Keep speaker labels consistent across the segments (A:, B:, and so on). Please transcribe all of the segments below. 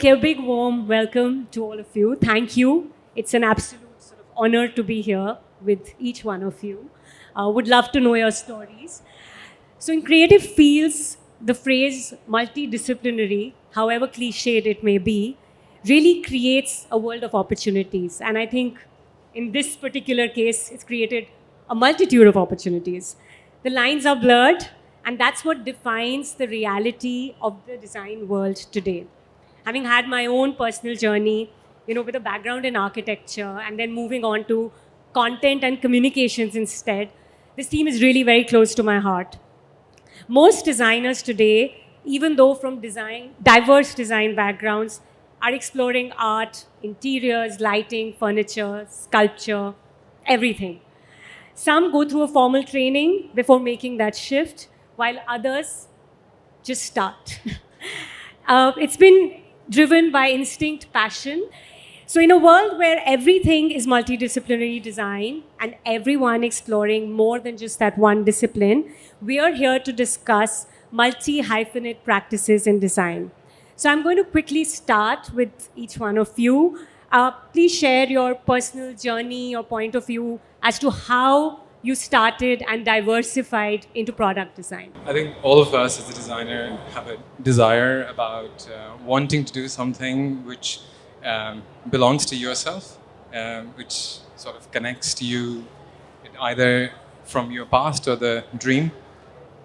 A: Okay, a big warm welcome to all of you. Thank you. It's an absolute sort of honor to be here with each one of you. Would love to know your stories. So, in creative fields, the phrase multidisciplinary, however cliched it may be, really creates a world of opportunities. And I think in this particular case, it's created a multitude of opportunities. The lines are blurred, and that's what defines the reality of the design world today. Having had my own personal journey, with a background in architecture and then moving on to content and communications instead, this theme is really very close to my heart. Most designers today, even though from diverse design backgrounds, are exploring art, interiors, lighting, furniture, sculpture, everything. Some go through a formal training before making that shift, while others just start. It's been driven by instinct, passion. So, in a world where everything is multidisciplinary design and everyone exploring more than just that one discipline, we are here to discuss multi-hyphenate practices in design. So, I'm going to quickly start with each one of you. Please share your personal journey or point of view as to how you started and diversified into product design.
B: I think all of us as a designer have a desire about wanting to do something which belongs to yourself, which sort of connects to you either from your past or the dream,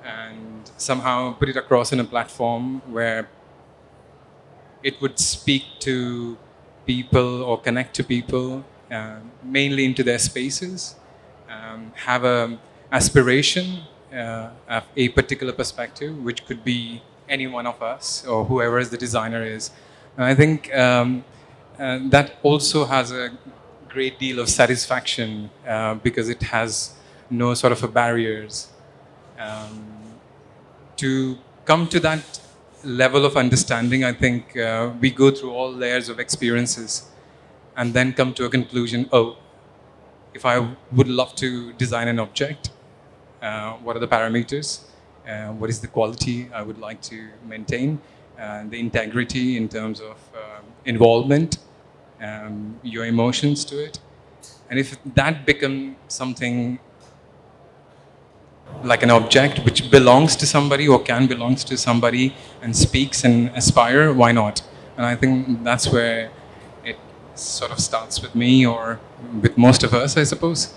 B: and somehow put it across in a platform where it would speak to people or connect to people, mainly into their spaces, have a aspiration of a particular perspective, which could be any one of us or whoever the designer is. And I think that also has a great deal of satisfaction because it has no sort of a barriers. To come to that level of understanding, I think we go through all layers of experiences and then come to a conclusion. Oh, if I would love to design an object, what are the parameters? What is the quality I would like to maintain? The integrity in terms of involvement, your emotions to it. And if that becomes something like an object which belongs to somebody or can belongs to somebody and speaks and aspire, why not? And I think that's where it sort of starts with me or with most of us, I suppose.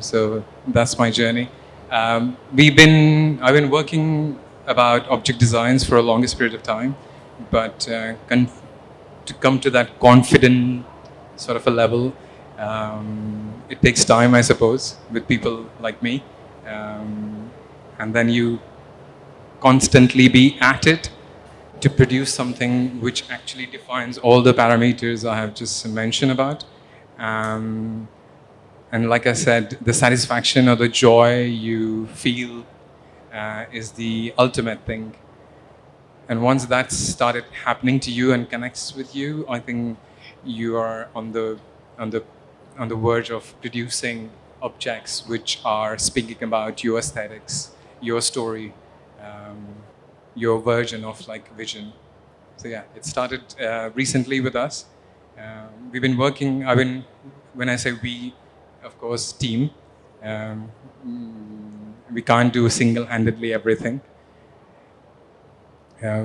B: So that's my journey. I've been working about object designs for a longest period of time, but to come to that confident sort of a level, it takes time, I suppose, with people like me. And then you constantly be at it to produce something which actually defines all the parameters I have just mentioned about. And like I said, the satisfaction or the joy you feel is the ultimate thing. And once that's started happening to you and connects with you, I think you are on the verge of producing objects which are speaking about your aesthetics, your story, your version of like vision. So yeah, it started recently with us. We've been working. When I say we, of course, team. Um, we can't do single-handedly everything.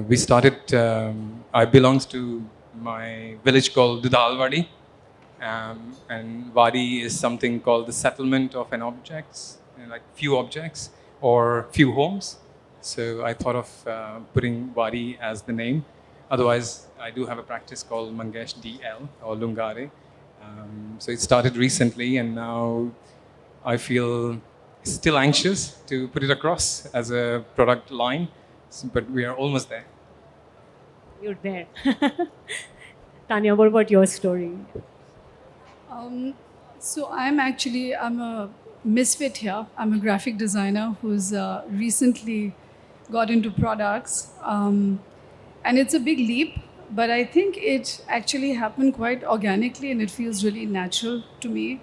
B: We started. I belongs to my village called Dudhalwadi, and Wadi is something called the settlement of an objects, like few objects or few homes. So I thought of putting Wadi as the name. Otherwise, I do have a practice called Mangesh DL or Lungare. So it started recently, and now I feel still anxious to put it across as a product line, but we are almost there.
A: You're there. Tanya, what about your story?
C: So I'm a misfit here. I'm a graphic designer who's recently got into products. And it's a big leap, but I think it actually happened quite organically and it feels really natural to me.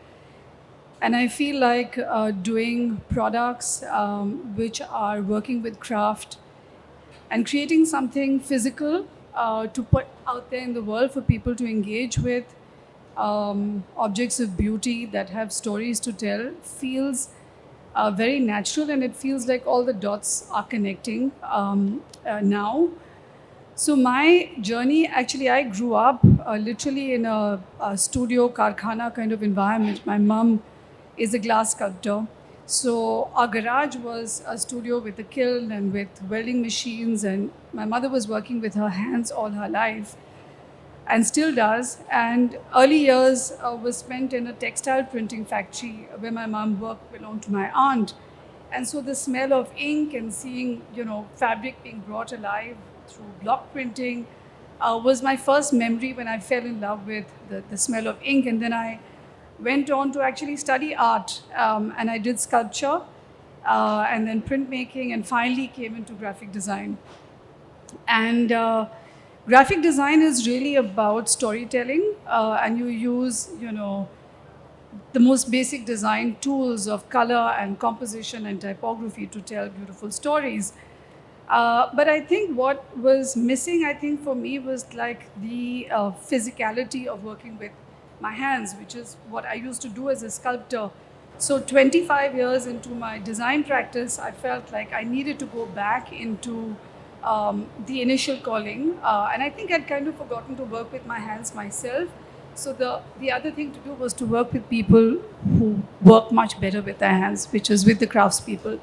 C: And I feel like doing products which are working with craft and creating something physical to put out there in the world for people to engage with objects of beauty that have stories to tell feels very natural, and it feels like all the dots are connecting now. So my journey, actually, I grew up literally in a studio, karkhana kind of environment. My mom is a glass sculptor. So our garage was a studio with a kiln and with welding machines, and my mother was working with her hands all her life and still does. And early years was spent in a textile printing factory where my mom worked, belonged to my aunt. And so the smell of ink and seeing, fabric being brought alive through block printing was my first memory when I fell in love with the smell of ink. And then I went on to actually study art, and I did sculpture and then printmaking, and finally came into graphic design. And graphic design is really about storytelling, and you use, the most basic design tools of color and composition and typography to tell beautiful stories. But I think what was missing, I think for me, was like the physicality of working with my hands, which is what I used to do as a sculptor. So 25 years into my design practice, I felt like I needed to go back into the initial calling. And I think I'd kind of forgotten to work with my hands myself. So the other thing to do was to work with people who work much better with their hands, which is with the craftspeople.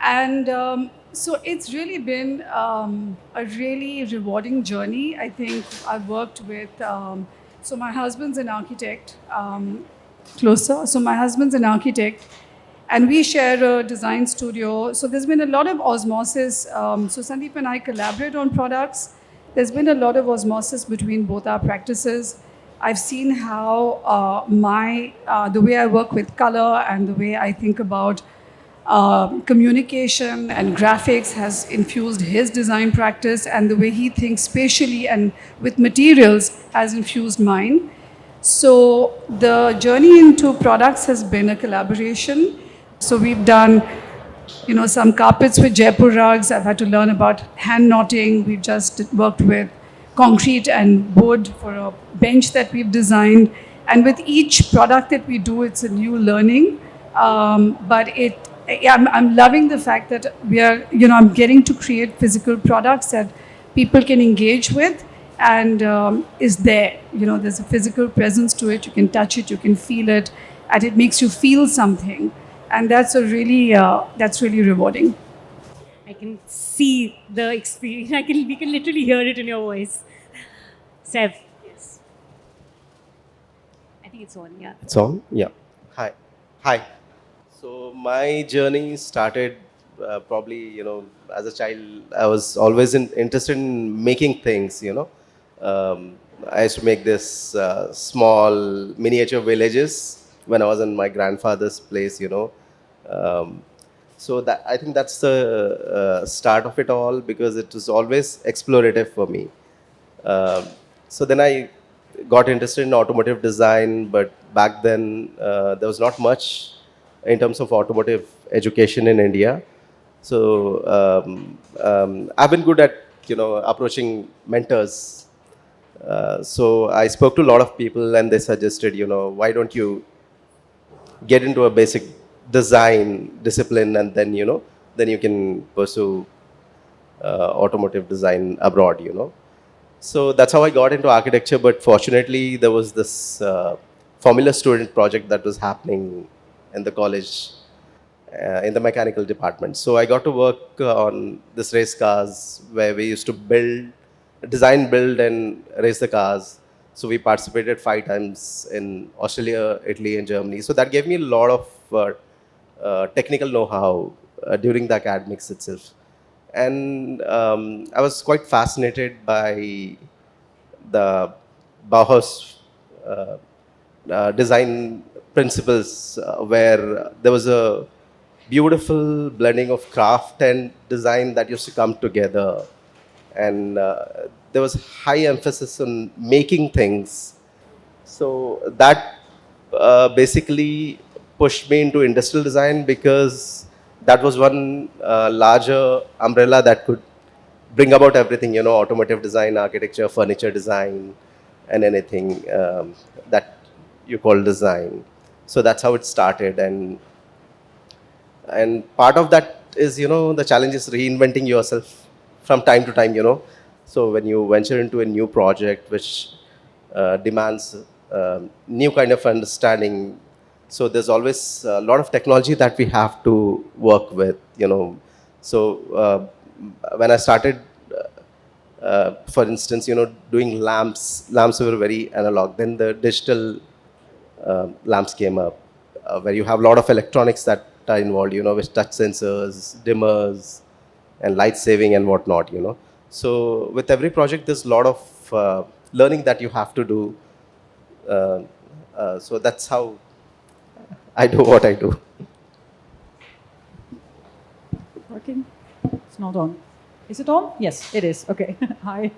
C: And so it's really been a really rewarding journey. I think I've worked with, so my husband's an architect, closer. So my husband's an architect, and we share a design studio. So there's been a lot of osmosis. So Sandeep and I collaborate on products. There's been a lot of osmosis between both our practices. I've seen how the way I work with color and the way I think about communication and graphics has infused his design practice, and the way he thinks spatially and with materials has infused mine. So the journey into products has been a collaboration. So we've done, some carpets with Jaipur rugs. I've had to learn about hand knotting. We've just worked with concrete and wood for a bench that we've designed. And with each product that we do, it's a new learning. But I'm loving the fact that we are, I'm getting to create physical products that people can engage with, and is there. There's a physical presence to it. You can touch it, you can feel it, and it makes you feel something. And that's really rewarding.
A: I can see the experience. We can literally hear it in your voice. Saif, yes. I think it's on, yeah.
D: It's on? Yeah. Hi. Hi. So my journey started probably, as a child, I was always interested in making things, I used to make this small miniature villages when I was in my grandfather's place, So that I think that's the start of it all, because it was always explorative for me. So then I got interested in automotive design, but back then there was not much in terms of automotive education in India. So I've been good at approaching mentors. So I spoke to a lot of people, and they suggested, why don't you get into a basic design discipline, and then then you can pursue automotive design abroad. So that's how I got into architecture. But fortunately, there was this Formula Student project that was happening in the college, in the mechanical department. So I got to work on this race cars, where we used to design, build, and race the cars. So we participated 5 times in Australia, Italy, and Germany. So that gave me a lot of technical know-how during the academics itself. And I was quite fascinated by the Bauhaus design principles, where there was a beautiful blending of craft and design that used to come together. And there was high emphasis on making things. So that basically pushed me into industrial design, because that was one larger umbrella that could bring about everything, automotive design, architecture, furniture design, and anything that you call design. So that's how it started. And part of that is, the challenge is reinventing yourself from time to time, So when you venture into a new project which demands new kind of understanding, so there's always a lot of technology that we have to work with, So when I started, for instance, doing lamps were very analog. Then the digital lamps came up, where you have a lot of electronics that are involved, with touch sensors, dimmers, and light saving and whatnot, So with every project, there's a lot of learning that you have to do. So that's how I do what I do.
E: Working? It's not on. Is it on? Yes, it is. Okay. Hi.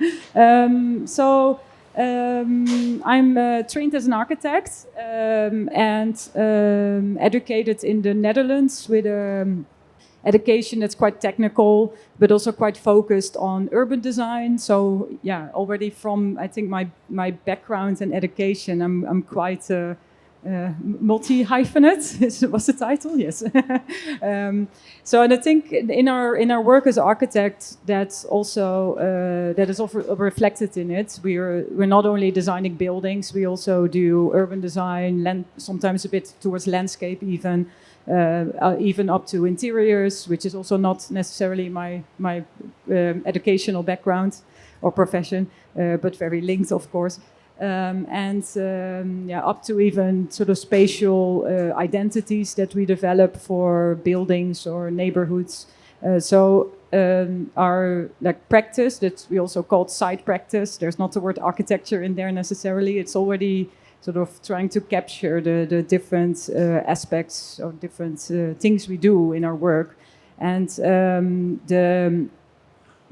E: I'm trained as an architect and educated in the Netherlands with education that's quite technical, but also quite focused on urban design. So yeah, already from I think my background and education, I'm quite multi-hyphenate was the title, yes. And I think in our work as architects, that's also that is also reflected in it. We're not only designing buildings, we also do urban design, sometimes a bit towards landscape, even up to interiors, which is also not necessarily my educational background or profession, but very linked, of course. Up to even sort of spatial identities that we develop for buildings or neighborhoods. Our practice that we also called site practice. There's not the word architecture in there necessarily. It's already sort of trying to capture the different aspects or different things we do in our work, and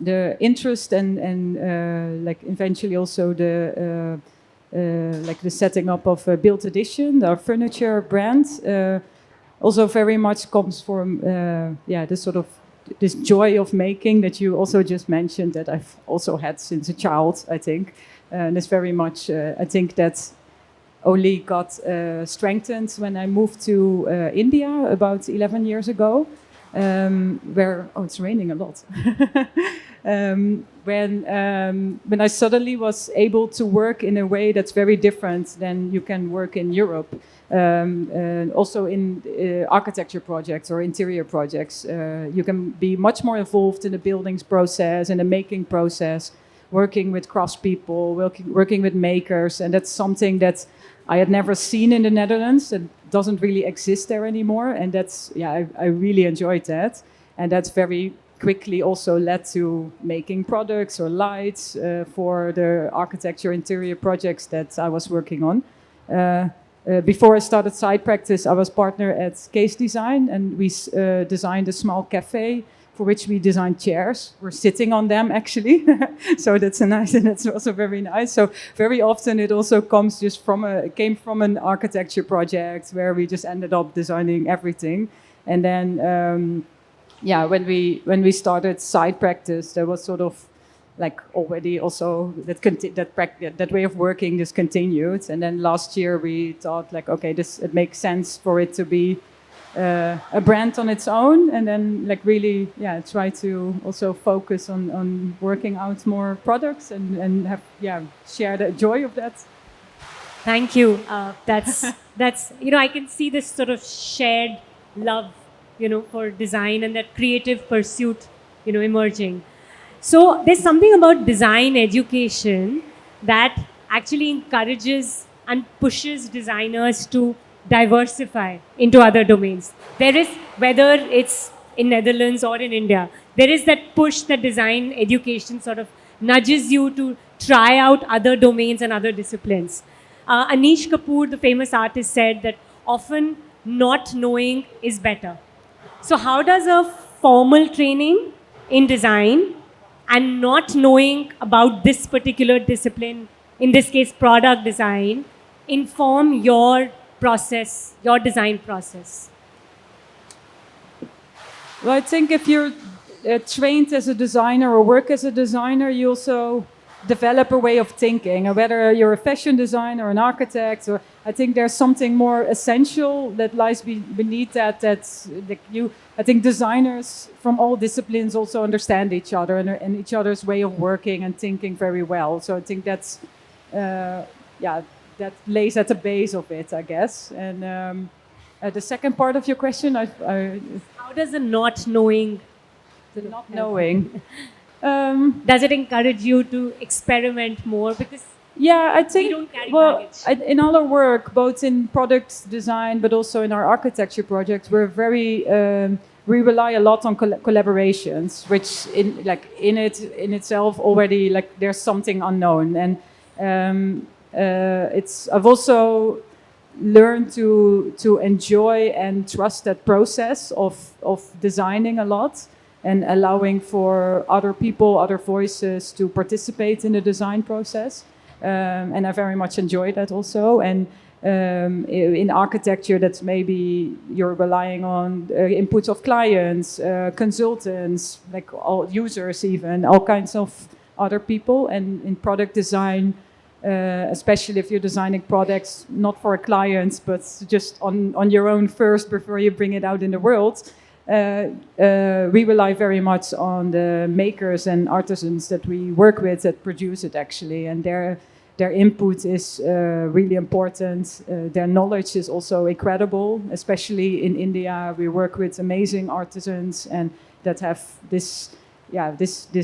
E: the interest and eventually also the setting up of Built Edition, our furniture brand, also very much comes from this sort of this joy of making that you also just mentioned, that I've also had since a child, I think, and it's very much I think that only got strengthened when I moved to India about 11 years ago, where it's raining a lot. When I suddenly was able to work in a way that's very different than you can work in Europe, also in architecture projects or interior projects, you can be much more involved in the buildings process and the making process, working with craftspeople, working with makers, and that's something that I had never seen in the Netherlands. It doesn't really exist there anymore, and I really enjoyed that, and that's very quickly also led to making products or lights for the architecture interior projects that I was working on. Before I started side practice, I was partner at Case Design, and we designed a small cafe for which we designed chairs. We're sitting on them actually, so that's nice, and it's also very nice. So very often it also comes just came from an architecture project where we just ended up designing everything, and then. When we started side practice, there was sort of already also that way of working just continued. And then last year we thought it makes sense for it to be a brand on its own, and then really try to also focus on working out more products and have share the joy of that.
A: Thank you. That's I can see this sort of shared love for design and that creative pursuit, emerging. So there's something about design education that actually encourages and pushes designers to diversify into other domains. There is, whether it's in Netherlands or in India, there is that push that design education sort of nudges you to try out other domains and other disciplines. Anish Kapoor, the famous artist, said that often not knowing is better. So how does a formal training in design and not knowing about this particular discipline, in this case product design, inform your process, your design process?
E: Well, I think if you're trained as a designer or work as a designer, you also develop a way of thinking. And whether you're a fashion designer, an architect, or I think there's something more essential that lies beneath that. That's like I think designers from all disciplines also understand each other and each other's way of working and thinking very well. So I think that's that lays at the base of it, I guess. And the second part of your question,
A: How does the not knowing,
E: the not knowing.
A: does it encourage you to experiment more? Because
E: Yeah, I think,
A: we don't carry baggage.
E: in all our work, both in product design, but also in our architecture projects, we're very, we rely a lot on collaborations, which in itself already, like, there's something unknown. And I've also learned to enjoy and trust that process of designing a lot and allowing for other people, other voices to participate in the design process. And I very much enjoy that also. And in architecture, that's maybe you're relying on inputs of clients, consultants, like all users even, all kinds of other people. And in product design, especially if you're designing products not for clients, but just on your own first before you bring it out in the world, we rely very much on the makers and artisans that we work with that produce it actually, and their input is really important. Their knowledge is also incredible, especially in India. We work with amazing artisans and that have this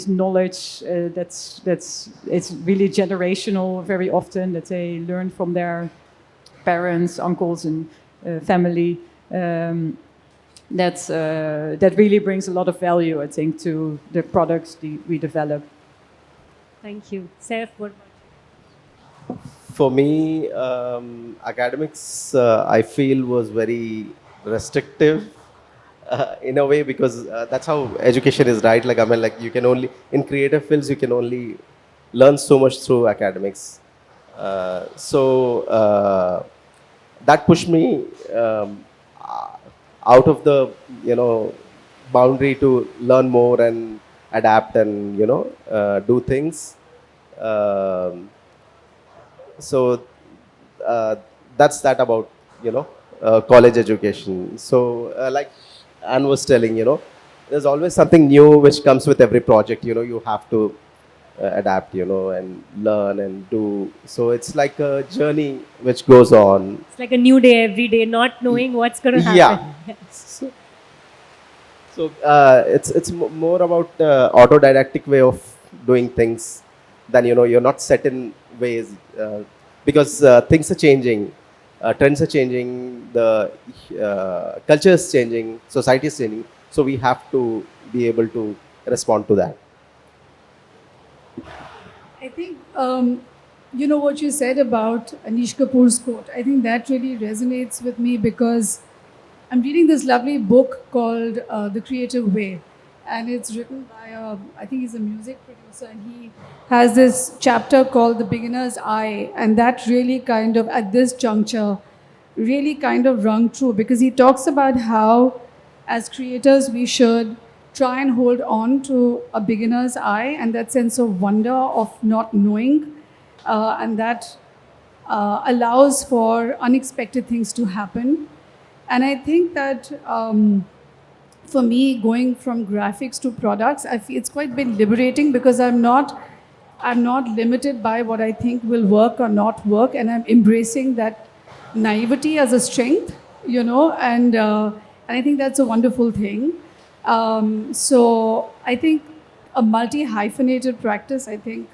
E: knowledge it's really generational very often, that they learn from their parents, uncles, and family. That really brings a lot of value, I think, to the products we develop.
A: Thank you. Saif, what about you?
D: For me, academics, I feel, was very restrictive in a way, because that's how education is, right? Like, I mean, like, you can only, in creative fields, you can only learn so much through academics. So that pushed me out of the, boundary to learn more and adapt and, do things. So that's that about, college education. So like Anne was telling, there's always something new which comes with every project. You have to adapt, and learn and do. So it's like a journey which goes on.
A: It's like a new day every day, not knowing what's going to happen.
D: Yeah. So it's more about autodidactic way of doing things than, you're not set in ways, because things are changing, trends are changing, the culture is changing, society is changing. So we have to be able to respond to that.
C: I think, what you said about Anish Kapoor's quote, I think that really resonates with me, because I'm reading this lovely book called The Creative Way. And it's written by, I think he's a music producer, and he has this chapter called The Beginner's Eye. And that really kind of, at this juncture, really kind of rung true, because he talks about how, as creators, we should try and hold on to a beginner's eye and that sense of wonder of not knowing. And that allows for unexpected things to happen. And I think that for me, going from graphics to products, I feel it's quite been liberating, because I'm not limited by what I think will work or not work, and I'm embracing that naivety as a strength, and I think that's a wonderful thing. So I think a multi-hyphenated practice, I think,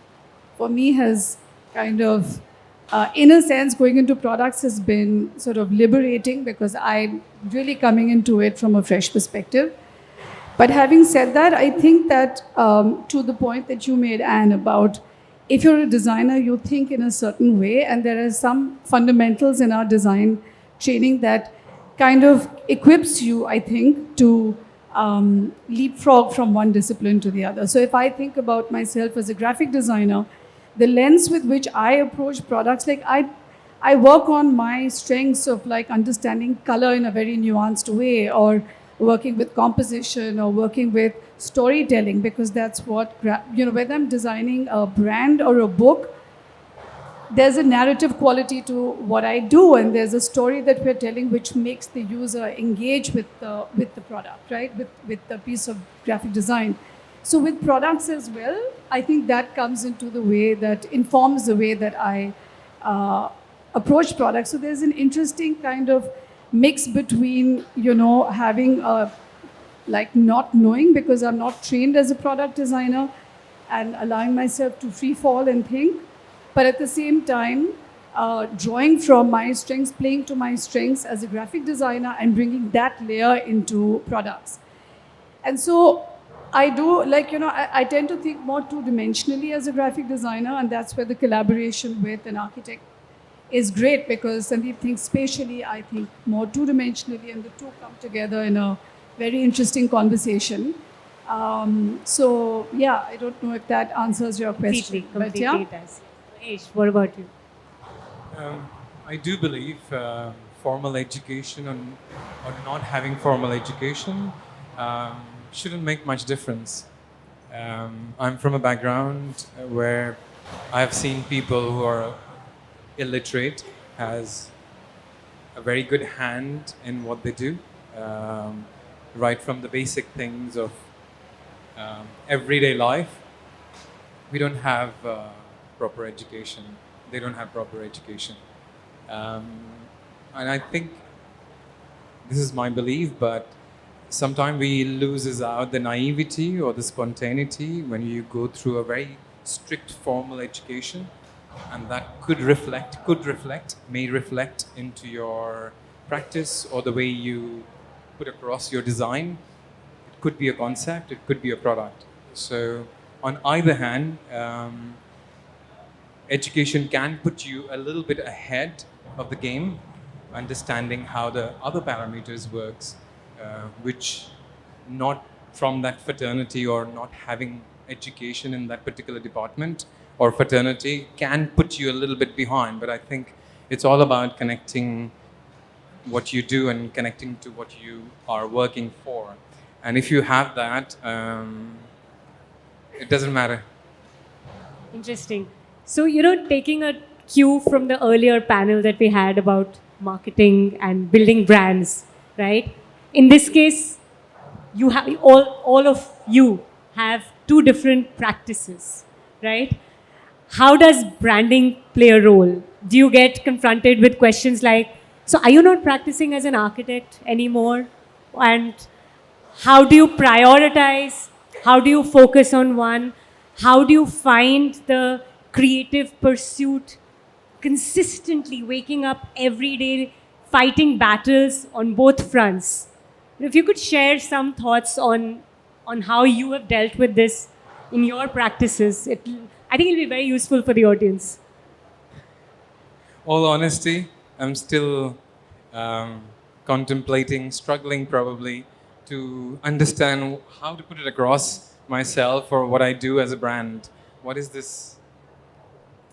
C: for me has kind of, in a sense, going into products has been sort of liberating, because I'm really coming into it from a fresh perspective. But having said that, I think that to the point that you made, Anne, about if you're a designer, you think in a certain way, and there are some fundamentals in our design training that kind of equips you, I think, to leapfrog from one discipline to the other. So if I think about myself as a graphic designer, the lens with which I approach products, like I work on my strengths of like understanding color in a very nuanced way, or working with composition or working with storytelling, because that's what, whether I'm designing a brand or a book, there's a narrative quality to what I do, and there's a story that we're telling which makes the user engage with the product, right? With the piece of graphic design. So with products as well, I think that comes into the way that informs the way that I approach products. So there's an interesting kind of mix between, having a, like, not knowing because I'm not trained as a product designer, and allowing myself to free fall and think, but at the same time, drawing from my strengths, playing to my strengths as a graphic designer, and bringing that layer into products. And so I do, I tend to think more two-dimensionally as a graphic designer, and that's where the collaboration with an architect is great, because Sandeep thinks spatially, I think more two-dimensionally, and the two come together in a very interesting conversation. So, yeah, I don't know if that answers your question.
A: Completely does. Mangesh, what about you?
B: I do believe formal education or not having formal education shouldn't make much difference. I'm from a background where I've seen people who are illiterate has a very good hand in what they do, right from the basic things of everyday life. We don't have proper education. They don't have proper education. And I think this is my belief, but sometimes we loses out the naivety or the spontaneity when you go through a very strict formal education, and that may reflect into your practice or the way you put across your design. It could be a concept, it could be a product. So on either hand, education can put you a little bit ahead of the game, understanding how the other parameters works, which not from that fraternity or not having education in that particular department or fraternity can put you a little bit behind. But I think it's all about connecting what you do and connecting to what you are working for. And if you have that, it doesn't matter.
A: Interesting. So, taking a cue from the earlier panel that we had about marketing and building brands, right? In this case, you have all of you have two different practices, right? How does branding play a role? Do you get confronted with questions like, so are you not practicing as an architect anymore? And how do you prioritize? How do you focus on one? How do you find the creative pursuit consistently, waking up every day, fighting battles on both fronts? If you could share some thoughts on how you have dealt with this in your practices, I think it'll be very useful for the audience.
B: All honesty, I'm still contemplating, struggling probably to understand how to put it across myself or what I do as a brand. What is this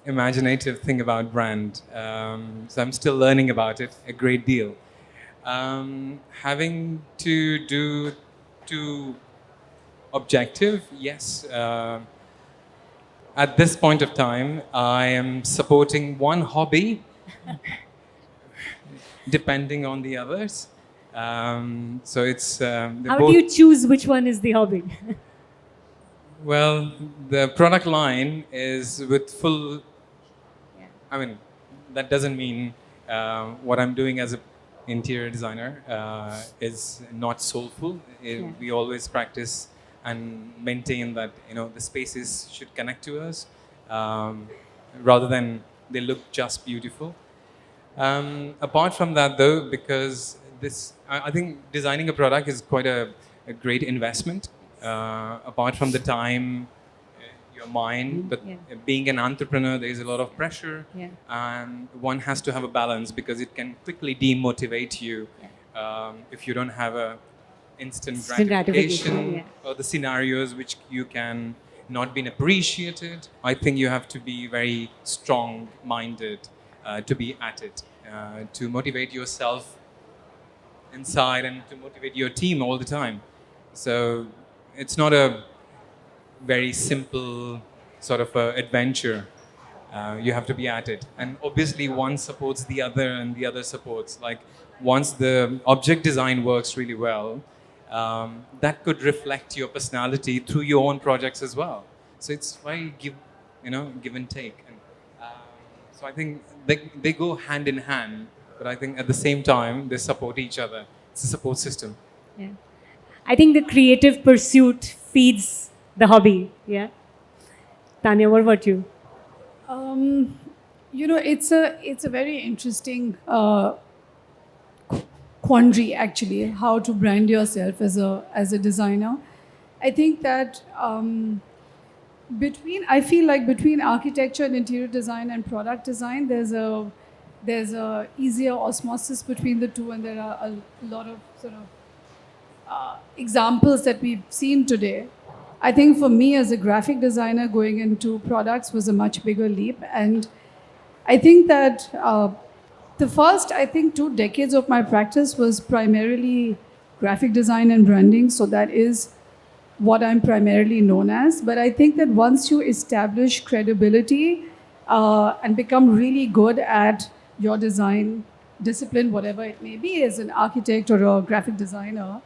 B: imaginative thing about brand? So I'm still learning about it a great deal. Having to do two objective, yes. At this point of time, I am supporting one hobby depending on the others. So it's
A: how do you choose which one is the hobby?
B: Well, the product line is with full. I mean, that doesn't mean what I'm doing as an interior designer is not soulful. We always practice and maintain that the spaces should connect to us rather than they look just beautiful. Apart from that, though, because I think designing a product is quite a great investment. Apart from the time, your mind, but being an entrepreneur, there is a lot of pressure, and one has to have a balance because it can quickly demotivate you if you don't have a instant gratification or the scenarios which you can not been appreciated. I think you have to be very strong-minded to be at it, to motivate yourself inside and to motivate your team all the time. So it's not a very simple sort of adventure. You have to be at it. And obviously one supports the other and the other supports. Like once the object design works really well, that could reflect your personality through your own projects as well. So it's very give and take. And so I think they go hand in hand, but I think at the same time they support each other. It's a support system.
A: Yeah. I think the creative pursuit feeds the hobby. Yeah. Tanya, what about you?
C: It's a very interesting quandary actually, how to brand yourself as a designer. I think that between architecture and interior design and product design, there's a easier osmosis between the two, and there are a lot of sort of examples that we've seen today. I think for me as a graphic designer, going into products was a much bigger leap. And I think that the first, 2 decades of my practice was primarily graphic design and branding. So that is what I'm primarily known as. But I think that once you establish credibility and become really good at your design discipline, whatever it may be, as an architect or a graphic designer,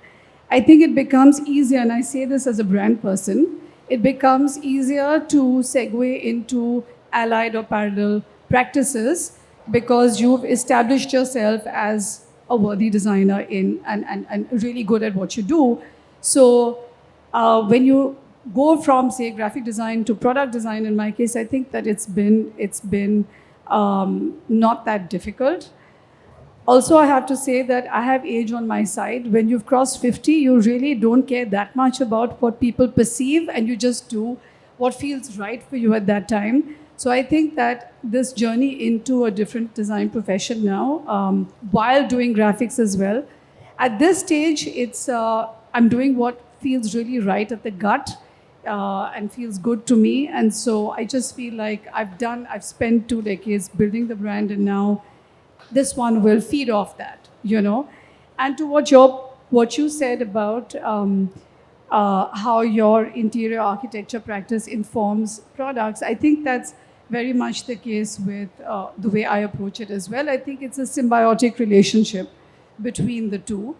C: I think it becomes easier, and I say this as a brand person, it becomes easier to segue into allied or parallel practices because you've established yourself as a worthy designer and really good at what you do. So when you go from, say, graphic design to product design, in my case, I think that it's been not that difficult. Also, I have to say that I have age on my side. When you've crossed 50, you really don't care that much about what people perceive, and you just do what feels right for you at that time. So I think that this journey into a different design profession now, while doing graphics as well, at this stage, I'm doing what feels really right at the gut and feels good to me. And so I just feel like I've spent 2 decades building the brand, and now this one will feed off that, And to what you said about how your interior architecture practice informs products, I think that's very much the case with the way I approach it as well. I think it's a symbiotic relationship between the two.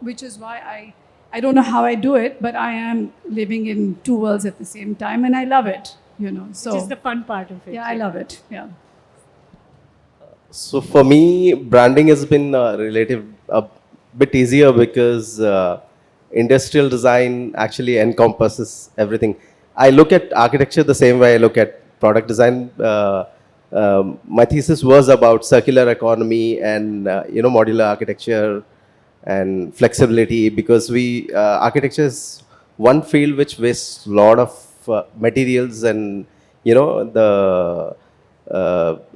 C: Which is why I don't know how I do it, but I am living in 2 worlds at the same time, and I love it, So
A: Which is the fun part of it.
C: yeah, I love it. Yeah.
D: So for me, branding has been a bit easier because industrial design actually encompasses everything. I look at architecture the same way I look at product design. My thesis was about circular economy and modular architecture and flexibility, because architecture is one field which wastes a lot of materials and the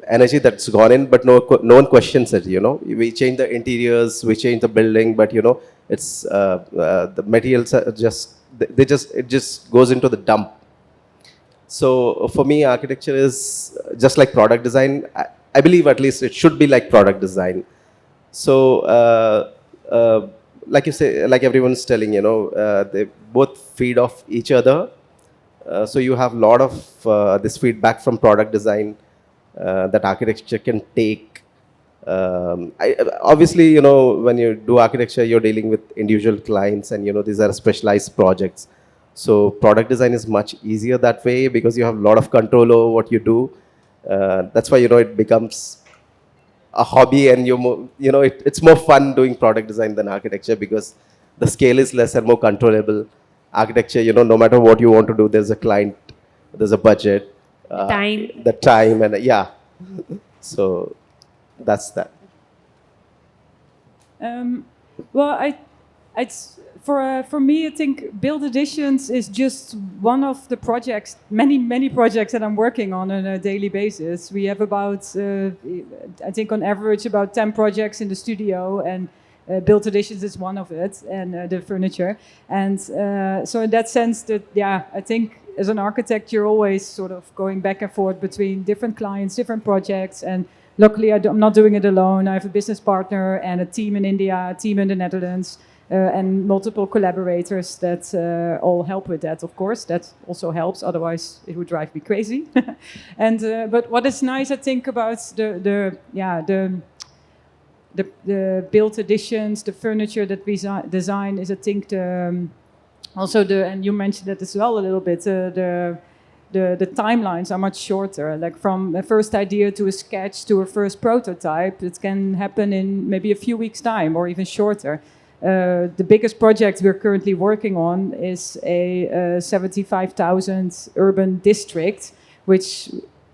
D: energy that's gone in, but no one questions it. We change the interiors, we change the building, but it's the materials are it just goes into the dump. So for me, architecture is just like product design. I believe at least it should be like product design. So like you say, like everyone's telling, they both feed off each other. So you have a lot of this feedback from product design that architecture can take. Obviously, when you do architecture, you're dealing with individual clients, and these are specialized projects. So product design is much easier that way because you have a lot of control over what you do. That's why it becomes a hobby, and it's more fun doing product design than architecture because the scale is less and more controllable. Architecture, no matter what you want to do, there's a client, there's a budget, the time, and yeah. So that's that.
E: Well, for me, I think Build Editions is just one of the projects, many projects that I'm working on a daily basis. We have about, I think on average, about 10 projects in the studio, and Build Editions is one of it, and the furniture. And so in that sense, I think as an architect, you're always sort of going back and forth between different clients, different projects, and luckily I'm not doing it alone. I have a business partner and a team in India, a team in the Netherlands, and multiple collaborators that all help with that. Of course, that also helps. Otherwise, it would drive me crazy. And but what is nice, I think, about the built editions, the furniture that we design is, I think, also and you mentioned that as well a little bit. The timelines are much shorter. Like from a first idea to a sketch to a first prototype, it can happen in maybe a few weeks' time or even shorter. The biggest project we're currently working on is a 75,000 urban district, which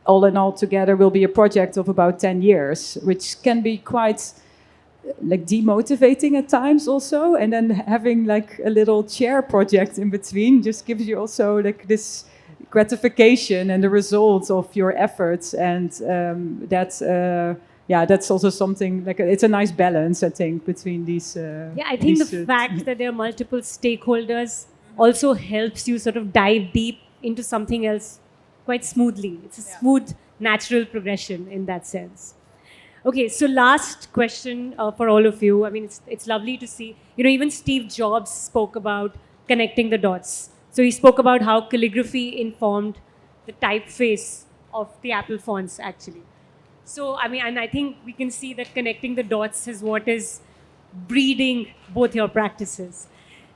E: all in all together will be a project of about 10 years, which can be quite like demotivating at times also. And then having like a little chair project in between just gives you also like this gratification and the results of your efforts. And that's also something like it's a nice balance, I think, between these.
A: I think the fact that there are multiple stakeholders also helps you sort of dive deep into something else quite smoothly. It's a smooth, natural progression in that sense. Okay, so last question for all of you. I mean, it's lovely to see. Even Steve Jobs spoke about connecting the dots. So he spoke about how calligraphy informed the typeface of the Apple fonts, actually. So, I mean, and I think we can see that connecting the dots is what is breeding both your practices.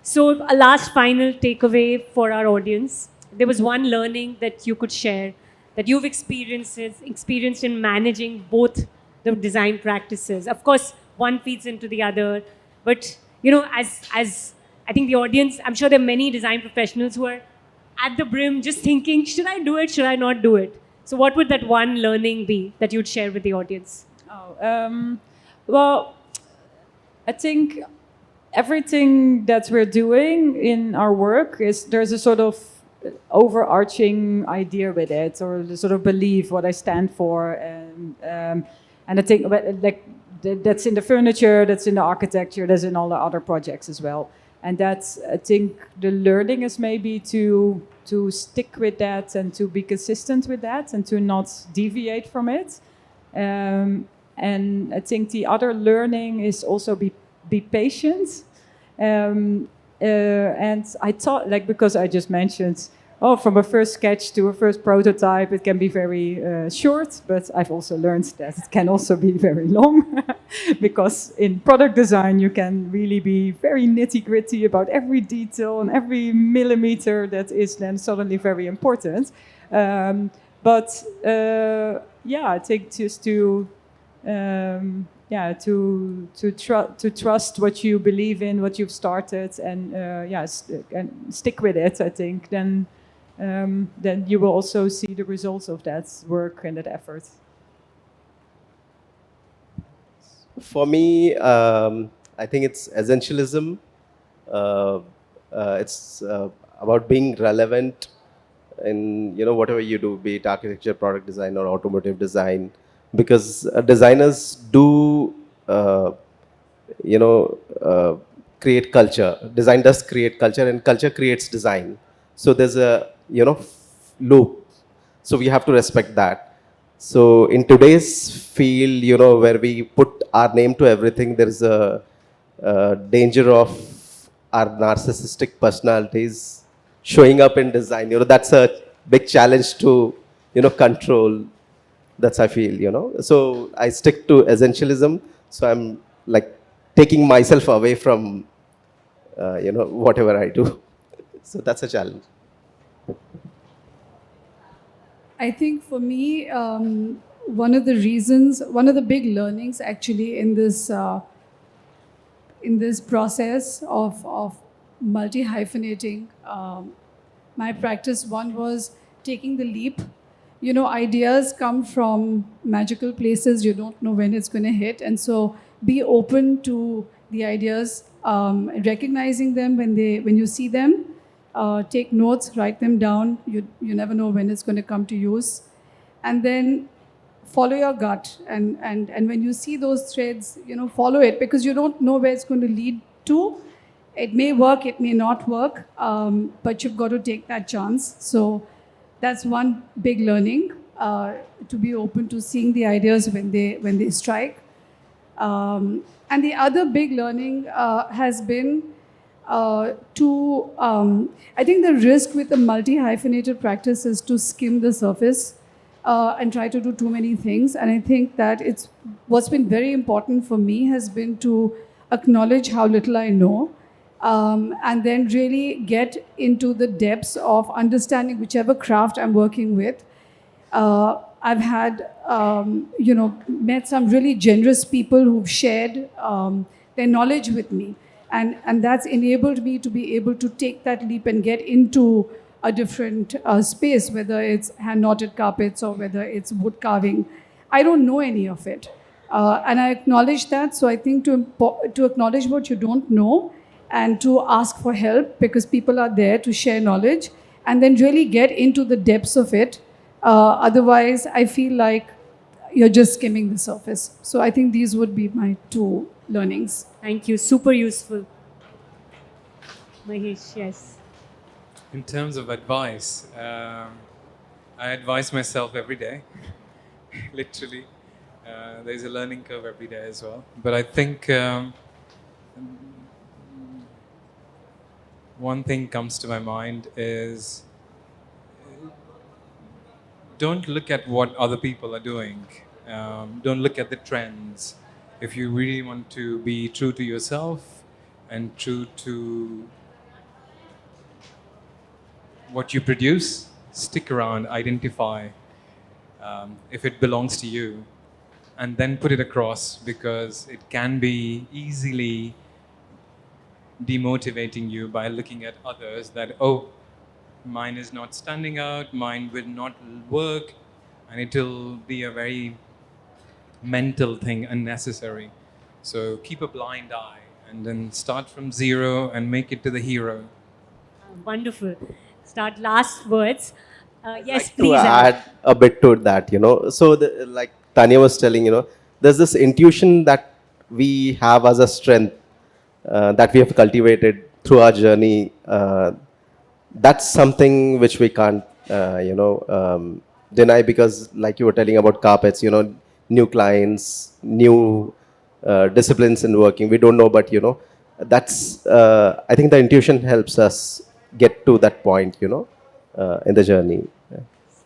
A: So, a last final takeaway for our audience. There was one learning that you could share that you've experienced in managing both the design practices. Of course, one feeds into the other. But, as I think the audience, I'm sure there are many design professionals who are at the brim just thinking, should I do it? Should I not do it? So what would that one learning be that you'd share with the audience?
E: Well, I think everything that we're doing in our work there's a sort of overarching idea with it, or the sort of belief what I stand for, and I think like that's in the furniture, that's in the architecture, that's in all the other projects as well. And that's, I think, the learning is maybe to stick with that and to be consistent with that and to not deviate from it. And I think the other learning is also be patient. And I thought, like, because I just mentioned, from a first sketch to a first prototype, it can be very short, but I've also learned that it can also be very long. Because in product design, you can really be very nitty-gritty about every detail and every millimeter that is then suddenly very important. I think just to trust what you believe in, what you've started, and stick with it. I think then you will also see the results of that work and that effort.
D: For me, I think it's essentialism. It's about being relevant in whatever you do, be it architecture, product design, or automotive design, because designers do create culture. Design does create culture, and culture creates design. So there's a loop. So we have to respect that. So in today's field, where we put our name to everything, there is a danger of our narcissistic personalities showing up in design. That's a big challenge to control. That's I feel. So I stick to essentialism. So I'm like taking myself away from whatever I do. So that's a challenge.
C: I think for me, one of the big learnings actually in this process of multi-hyphenating my practice, one was taking the leap. Ideas come from magical places. You don't know when it's going to hit. And so be open to the ideas, recognizing them when you see them. Take notes, write them down. You never know when it's going to come to use. And then follow your gut. And when you see those threads, follow it, because you don't know where it's going to lead to. It may work, it may not work, but you've got to take that chance. So that's one big learning. to be open to seeing the ideas when they strike. And the other big learning has been I think the risk with the multi-hyphenated practice is to skim the surface and try to do too many things. And I think that what's been very important for me has been to acknowledge how little I know, and then really get into the depths of understanding whichever craft I'm working with. I've had, met some really generous people who've shared their knowledge with me. And that's enabled me to be able to take that leap and get into a different space, whether it's hand-knotted carpets or whether it's wood carving. I don't know any of it. And I acknowledge that. So I think to acknowledge what you don't know and to ask for help, because people are there to share knowledge, and then really get into the depths of it. Otherwise, I feel like you're just skimming the surface. So I think these would be my two learnings.
A: Thank you. Super useful. Mahesh, yes.
B: In terms of advice, I advise myself every day, literally. There's a learning curve every day as well. But I think one thing comes to my mind is don't look at what other people are doing. Don't look at the trends. If you really want to be true to yourself and true to what you produce, stick around, identify if it belongs to you, and then put it across, because it can be easily demotivating you by looking at others that, oh, mine is not standing out, mine will not work, and it'll be a very mental thing, unnecessary. So keep a blind eye and then start from zero and make it to the hero.
A: Wonderful. Start last words. Yes,
D: To
A: please.
D: add a bit to that, so like Tanya was telling, there's this intuition that we have as a strength that we have cultivated through our journey. That's something which we can't, deny, because like you were telling about carpets, new clients, new disciplines in working, we don't know, but that's, I think the intuition helps us get to that point, in the journey.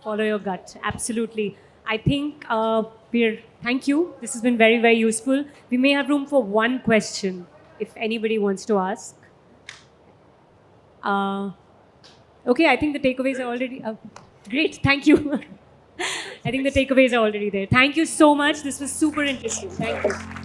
A: Follow your gut. Absolutely. I think thank you. This has been very, very useful. We may have room for one question if anybody wants to ask. Okay, I think the takeaways are already great. Thank you. I think the takeaways are already there. Thank you so much. This was super interesting. Thank you.